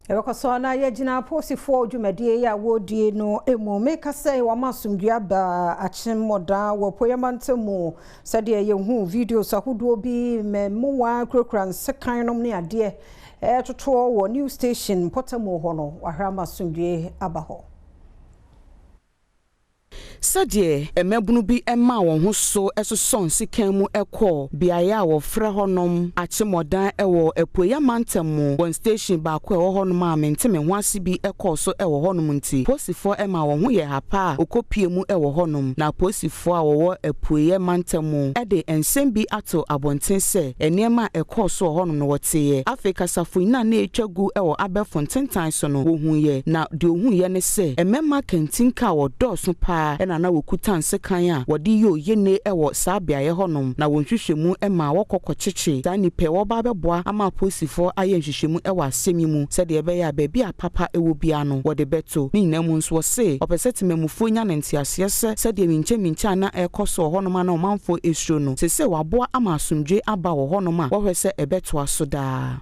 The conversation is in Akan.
Ewakoso na yegyina posifo dwumadie ya wodie no emu meka say wamasumdua ba Akyem moda wo poyamantemu sade yehu videos ahodo bi memoa krokran sekan nom ne ade toto wo new station potamo ho no wahra masumdue abaho Sadie emebunu bi ema won ho so esoson sikan mu ekọ biaya wo frɛ honom Akyem moda ewo epoyamantemu one station ba ko ewo honom a menteme ho ase bi ekọ so ewo honom nti posifo ema won ho ye hapa okopie mu ewo honom na posifo a wo epoyamantemu ede ensem bi ato abonten se enema ekọ so honom no wote Africa safo ina na etwagu ewo abefontentan so no wohu ye na de ohu ye ne se emema kantinka wo dɔso pa na wokutan sekan a wodi yo yene ewo sabia ye honom na wonhwehwemu ema wokokɔkyeche da nipe wo ba beboa ama posifo aye nhwehwemu ewa asemi mu sede ebe ya ba bia papa ewo bia no wode beto ni nyinamu nso se opesetememufo nya nentiase se sede minche na ekoso honom na omanfo esuro no sese waboa ama asumdwe aba wo honom a wo hwese ebeto aso daa